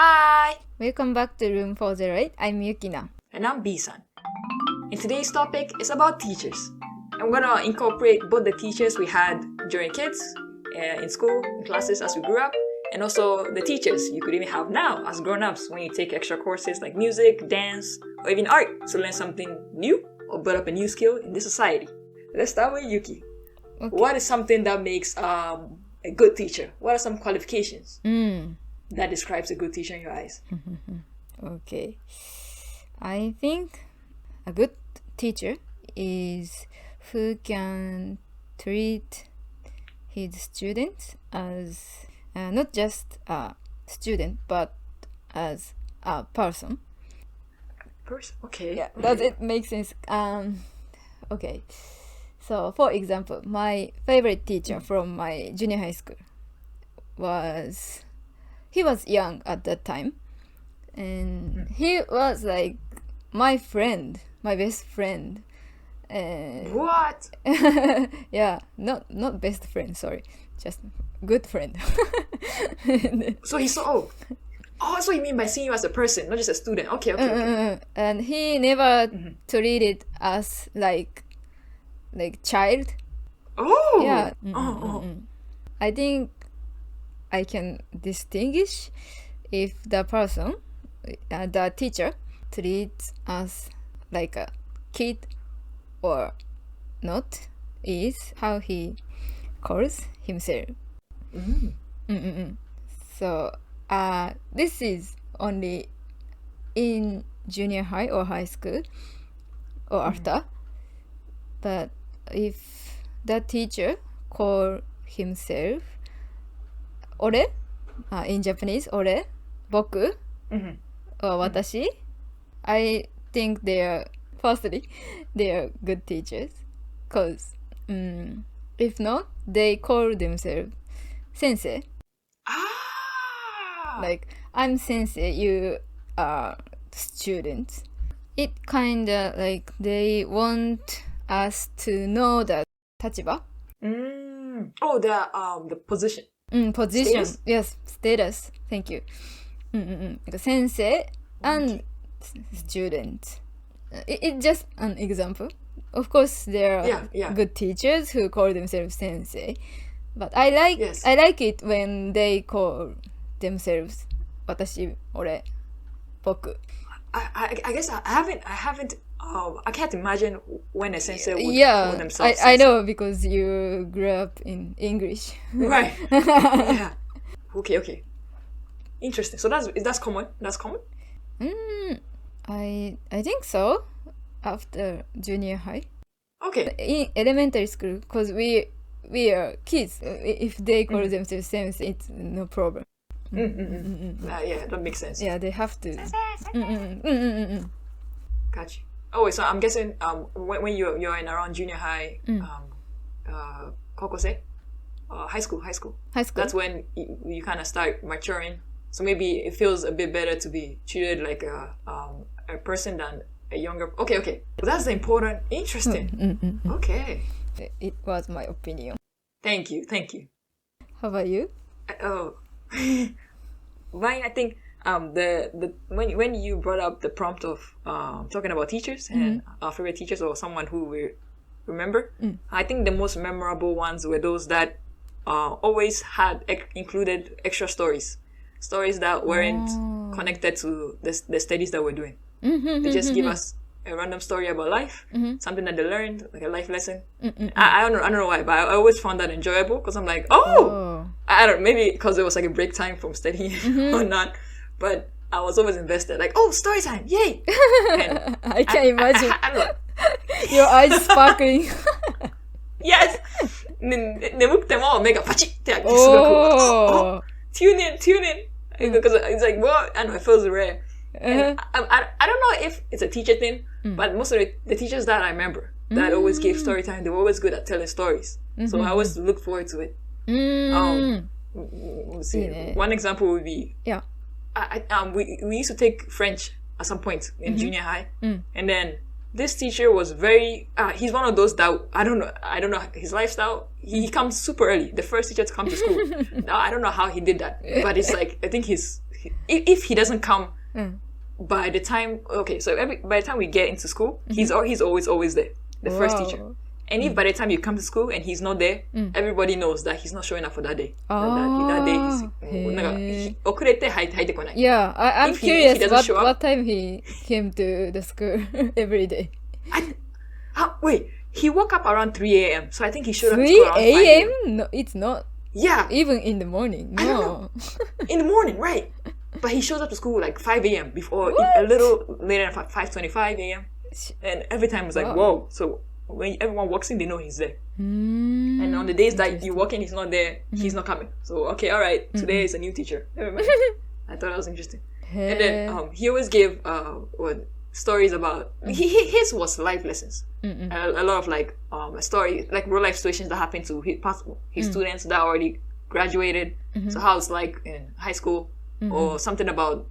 Hi! Welcome back to Room 408. I'm Yukina. And I'm B-san. And today's topic is about teachers. I'm gonna incorporate both the teachers we had during kids, in school, in classes as we grew up, and also the teachers you could even have now as grown-ups when you take extra courses like music, dance, or even art to learn something new or build up a new skill in this society. Let's start with Yuki. Okay. What is something that makes a good teacher? What are some qualifications that describes a good teacher in your eyes? Okay. I think a good teacher is who can treat his students as not just a student but as a person. Okay. Yeah, does it make sense? Okay. So, for example, my favorite teacher from my junior high school he was young at that time, and he was like my friend, my best friend. What? Yeah, not best friend, sorry, just good friend. So he's so old. Oh, that's what you mean by seeing you as a person, not just a student. Okay. And he never treated us like child. Oh! Yeah. Oh. I think I can distinguish if the person, the teacher, treats us like a kid or not, is how he calls himself. So, this is only in junior high or high school or after. But if the teacher call himself 俺 in Japanese 俺 boku or 私 I think firstly they are good teachers because if not they call themselves sensei. Like I'm sensei, you are students. It kinda like they want us to know the 立場 Oh, the position. Position. Status? Yes, status. Thank you. Like sensei and student. It's just an example. Of course, there are good teachers who call themselves sensei, but I like it when they call themselves 私、俺、僕. I guess I haven't. I can't imagine when a sensei would call themselves I know because you grew up in English. Right. Yeah. Okay. Interesting. So that's common. That's common. I think so. After junior high. Okay. In elementary school, because we are kids. If they call themselves sensei, it's no problem. Yeah, that makes sense. Yeah, they have to. Gotcha. Oh, wait, so I'm guessing when you're in around junior high, 高校生? High school. That's when you kind of start maturing. So maybe it feels a bit better to be treated like a person than a younger. Okay. Well, that's important. Interesting. Okay. It was my opinion. Thank you. How about you? Mine, I think the when you brought up the prompt of talking about teachers and our favorite teachers or someone who we remember, I think the most memorable ones were those that always had included extra stories that weren't connected to the studies that we're doing. They just give us a random story about life, something that they learned, like a life lesson. I don't know why, but I always found that enjoyable because I'm like, I don't know, maybe because it was like a break time from studying or not, but I was always invested, like, story time, yay! And I can imagine. I don't know. Your eyes sparkling. Yes! 眠くても目がパチッって開けてすごく、tune in! Because it's like, well, I don't know, it feels rare. And I don't know if it's a teacher thing, but most of the teachers that I remember that always gave story time, they were always good at telling stories. So I always look forward to it. Let's see. One example would be, we used to take French at some point in junior high, and then this teacher was very, he's one of those that, I don't know his lifestyle. He comes super early, the first teacher to come to school. Now, I don't know how he did that, but it's like, I think his if he doesn't come by the time, by the time we get into school, he's always there, the first teacher. And if by the time you come to school and he's not there, everybody knows that he's not showing up for that day. That day he's 遅れて入ってこない。Yeah, I'm curious what time he came to the school every day. Wait, he woke up around 3 a.m. So I think he showed up at 3 school around 5 a.m.? No, it's not. Yeah. Even in the morning. No. In the morning, right. But he shows up to school like 5 a.m. before, a little later than 5:25 a.m. And every time it's like, whoa. So when everyone walks in, they know he's there. And on the days that you walk in, he's not there, he's not coming. So, okay, all right, today is a new teacher. Never mind. I thought that was interesting. And then he always gave stories about, his was life lessons. A lot of like a story, like real life situations that happened to his students that already graduated. So how it's like in high school, or something about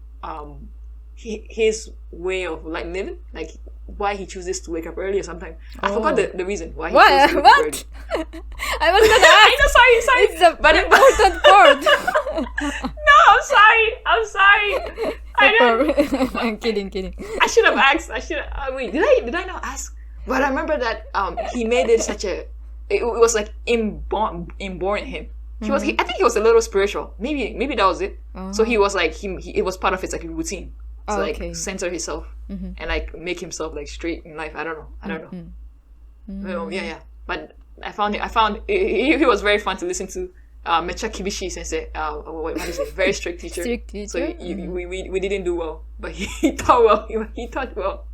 his way of like living, like why he chooses to wake up early or something. I forgot the reason why he chooses to wake up early. I was gonna ask. I know, sorry. It's the important part. No, I'm sorry. I'm kidding. I should have asked. Wait, did I not ask? But I remember that he made it such a. It was like inborn in him. I think he was a little spiritual. Maybe that was it. So he was like it was part of his like routine. To like center himself and like make himself like straight in life. I don't know. Yeah. But I found he was very fun to listen to. Mecha Kibishi sensei, what is it? Very strict teacher. So we didn't do well, but he taught well. He taught well.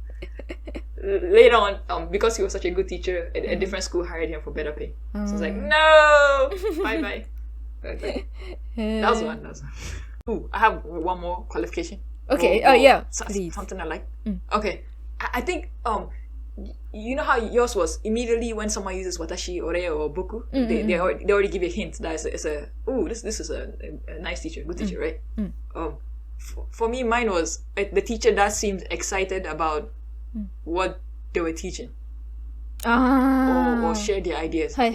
Later on, because he was such a good teacher, a different school hired him for better pay. So I was like, no, bye. Okay. That was one. Ooh, I have one more qualification. Okay. Please. Something I like. Okay. I think you know how yours was immediately when someone uses watashi, ore, or boku, they already give you a hint that this is a nice teacher, good teacher, right? For me, mine was the teacher that seemed excited about what they were teaching, or share their ideas. Hi.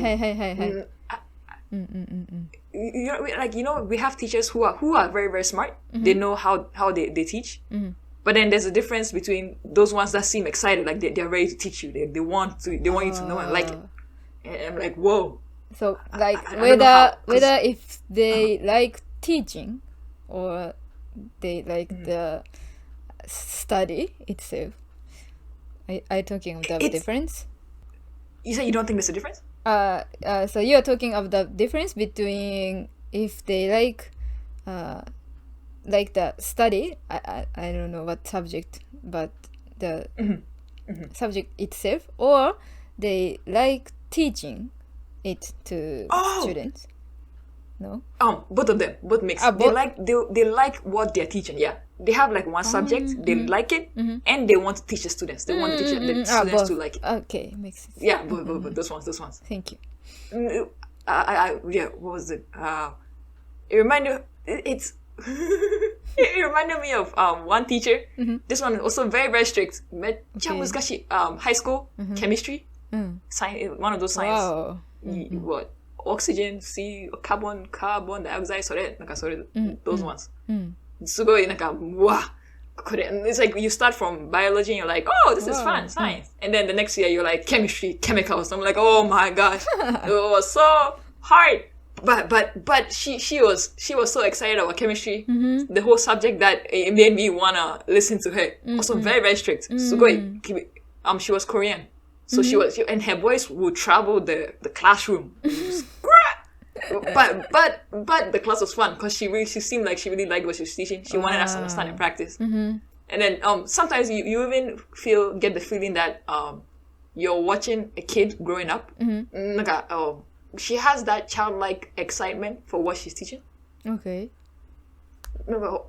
We have teachers who are very, very smart. They know how they teach. But then there's a difference between those ones that seem excited, like they're ready to teach you. They want you to know and like it. And I'm like, whoa. So like whether if they like teaching or they like the study itself. Are you talking about the difference? You say you don't think there's a difference? So you are talking of the difference between if they like the study, I don't know what subject, but the subject itself, or they like teaching it to students. No? Both of them, both mixed. They like what they're teaching. Yeah, they have like one subject, they like it, and they want to teach the students. They want to teach the students to like it. Okay, makes sense. Yeah, both those ones. Thank you. What was it? It reminded it reminded me of one teacher. This one also very, very strict. High school chemistry, science, one of those science. Wow. What? Oxygen, C, carbon dioxide, それ those ones. すごいなんか、wow. It's like you start from biology and you're like, oh, this is fun, science. And then the next year you're like chemistry, chemicals. I'm like, oh my gosh, it was so hard. But she was so excited about chemistry, the whole subject, that it made me wanna listen to her. Also very, very strict. すごい she was Korean. So she and her voice would travel the classroom. But the class was fun because she seemed like she really liked what she was teaching. She wanted us to understand and practice. And then sometimes you even get the feeling that you're watching a kid growing up. She has that childlike excitement for what she's teaching. Okay. なんか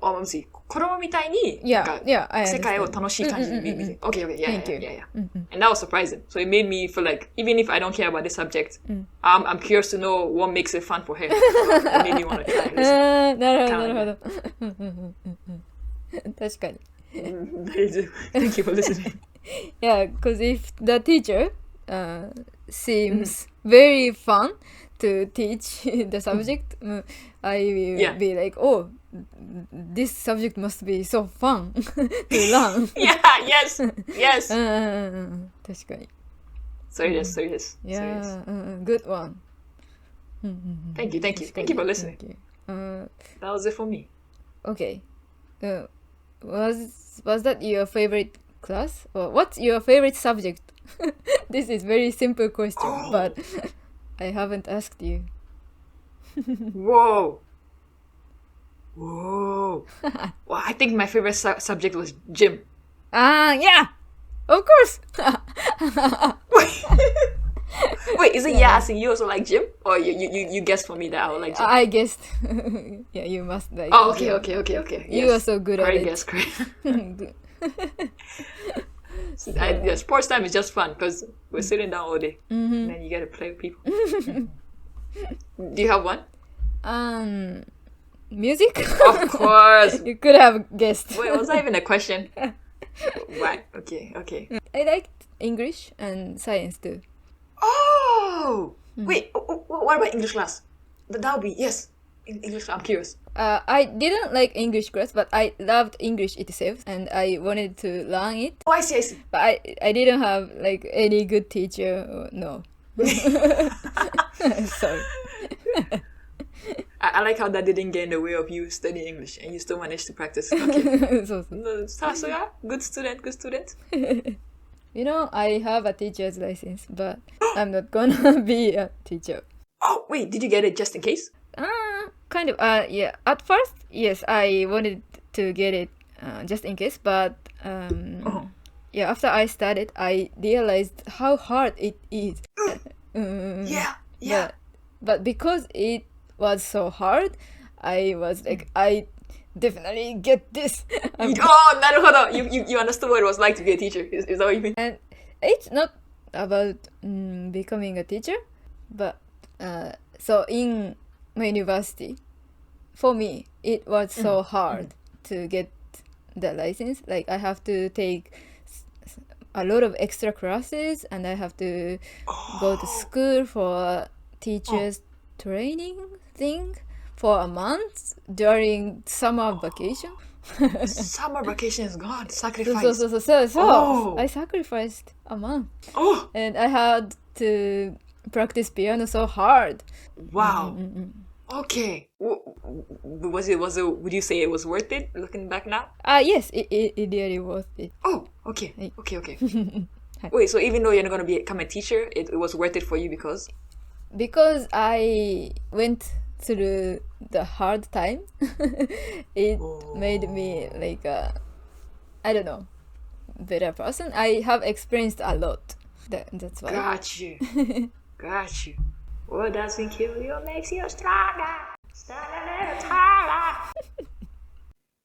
子供みたいに世界を楽しい感じで見て。Okay, yeah. And that was surprising. So it made me feel like even if I don't care about this subject, I'm curious to know what makes it fun for her. It made me want to try this. なるほど。確かに。Thank you for listening. Yeah, because if the teacher seems very fun to teach the subject, I will be like, oh, this subject must be so fun to learn. Yeah, yes. 確かに。そうです。Yeah, good one. Thank you for listening. That was it for me. Okay. Was that your favorite class? Or what's your favorite subject? This is very simple question, but I haven't asked you. Whoa. Well, I think my favorite subject was gym. Yeah. Of course. Wait, is it asking you also like gym? Or you guessed for me that I would like gym? I guessed. Yeah, you must like okay. You yes. are so good at it. Great. Sports time is just fun because we're sitting down all day. And then you get to play with people. Do you have one? Music? Of course. You could have guessed. Wait, was that even a question? Right. Okay. I liked English and science too. Oh! Wait, what about English class? That would be, yes. English, I'm curious. I didn't like English class, but I loved English itself and I wanted to learn it. Oh, I see. But I didn't have like any good teacher. No. Sorry. I like how that didn't get in the way of you studying English and you still managed to practice. Okay. So yeah, good student. You know, I have a teacher's license, but I'm not gonna be a teacher. Oh, wait, did you get it just in case? Kind of. Yeah. At first, yes, I wanted to get it just in case, but yeah, after I started, I realized how hard it is. Yeah. But because it was so hard, I was like, I definitely get this. Naruhodo. You understood what it was like to be a teacher. Is that what you mean? And it's not about becoming a teacher, but so in my university, for me, it was so hard to get the license. Like I have to take a lot of extra classes and I have to go to school for teachers training thing for a month during summer vacation. Summer vacation is gone. Sacrifice. So I sacrificed a month. And I had to practice piano so hard. Wow. Okay. Was it? Would you say it was worth it? Looking back now. Yes, it really worth it. Oh, okay. Wait, so even though you're not gonna become a teacher, it was worth it for you because I went through the hard time. It made me like I don't know, better person. I have experienced a lot. That's why. Got you. What doesn't kill you makes you stronger. Stand a little taller.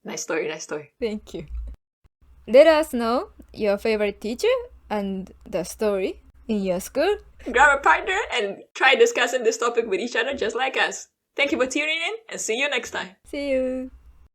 Nice story. Thank you. Let us know your favorite teacher and the story in your school. Grab a partner and try discussing this topic with each other just like us. Thank you for tuning in and see you next time. See you.